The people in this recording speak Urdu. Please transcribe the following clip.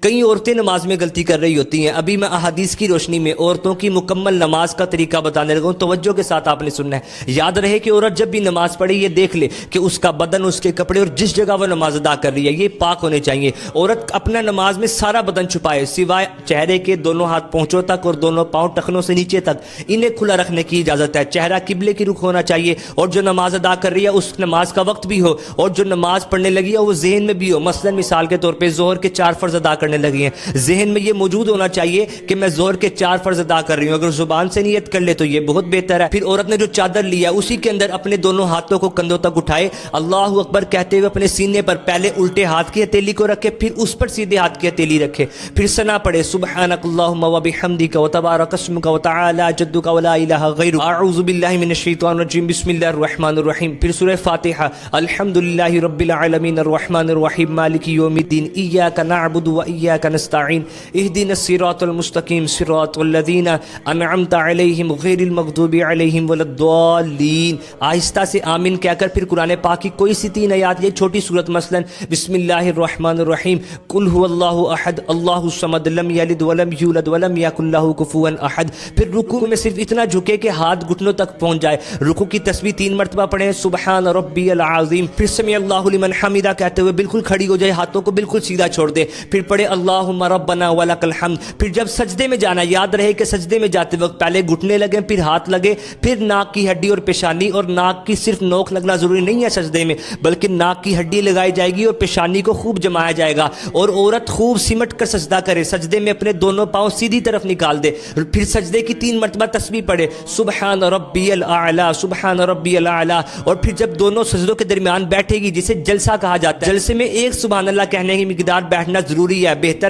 کئی عورتیں نماز میں غلطی کر رہی ہوتی ہیں. ابھی میں احادیث کی روشنی میں عورتوں کی مکمل نماز کا طریقہ بتانے لگا ہوں. توجہ کے ساتھ آپ نے سننا ہے. یاد رہے کہ عورت جب بھی نماز پڑھے یہ دیکھ لے کہ اس کا بدن، اس کے کپڑے اور جس جگہ وہ نماز ادا کر رہی ہے یہ پاک ہونے چاہیے. عورت اپنا نماز میں سارا بدن چھپائے سوائے چہرے کے دونوں ہاتھ پونچھوں تک اور دونوں پاؤں ٹخنوں سے نیچے تک، انہیں کھلا رکھنے کی اجازت ہے. چہرہ قبلے کی رخ ہونا چاہیے اور جو نماز ادا کر رہی ہے اس نماز کا وقت بھی ہو اور جو نماز پڑھنے لگی ہے وہ ذہن میں بھی ہو. مثلا مثال کے طور پہ ظہر کے 4 فرض ادا کرنے لگی ہیں، ذہن میں یہ موجود ہونا چاہیے کہ میں ظہر کے 4 فرض ادا کر رہی ہوں. اگر زبان سے نیت کر لے تو یہ بہت بہتر ہے. پھر عورت نے جو چادر لیا اسی کے اندر اپنے دونوں ہاتھوں کو کندھوں تک اٹھائے، اللہ اکبر کہتے ہوئے اپنے سینے پر پہلے الٹے ہاتھ کی ہتھیلی کو رکھے، پھر اس پر سیدھے ہاتھ کی ہتھیلی رکھے، پھر ثنا پڑھے سبحانک اللہم وبحمدک وتبارک اسمک وتعالی جدک ولا الہ غیرک اعوذ باللہ من الشیطان الرجیم بسم اللہ الرحمن الرحیم. پھر سورہ فاتحہ الحمدللہ رب العالمین الرحمن الرحیم مالک یوم الدین ایاک نعبد وایاک نستعین اہدنا الصراط المستقیم صراط الذین انعمت علیہم غیر المغضوب علیہم ولا الضالین. آہستہ سے آمین کہہ کر پھر قرآن پاک کی کوئی سی 3 آیات، یہ چھوٹی صورت مثلا بسم اللہ الرحمن الرحیم قل هو اللہ احد اللہ الصمد لم یلد ولم یولد ولم یکن لہ کفوا احد. پھر رکوع میں صرف اتنا جھکے کہ ہاتھ گھٹنوں تک پہنچ جائے. رکوع کی تسبیح 3 مرتبہ پڑھیں سبحان ربی العظیم، پھر سمع اللہ لمن حمدہ کہتے ہوئے بالکل کھڑی ہو جائے، ہاتھوں کو بالکل سیدھا چھوڑ دے، پھر پڑھے اللہم ربنا ولک الحمد. پھر جب سجدے میں جانا یاد رہے کہ سجدے میں جاتے وقت پہلے گھٹنے لگیں پھر ہاتھ لگے، پھر ناک کی ہڈی اور پیشانی، اور ناک کی صرف نوک لگنا ضروری نہیں ہے سجدے میں بلکہ ناک کی ہڈی لگائی جائے گی اور پیشانی کو خوب جمایا جائے گا. اور عورت خوب سمٹ کر سجدہ کرے، سجدے میں اپنے دونوں پاؤں سیدھی طرف نکال دے. پھر سجدے کی 3 مرتبہ تسبیح پڑھے سبحان ربی الاعلی سبحان ربی الاعلی. اور پھر جب دونوں سجدوں کے درمیان بیٹھے گی جسے جلسہ کہا جاتا ہے، جلسے میں ایک سبحان اللہ کہنے کی مقدار بیٹھنا ضروری ہے. بہتر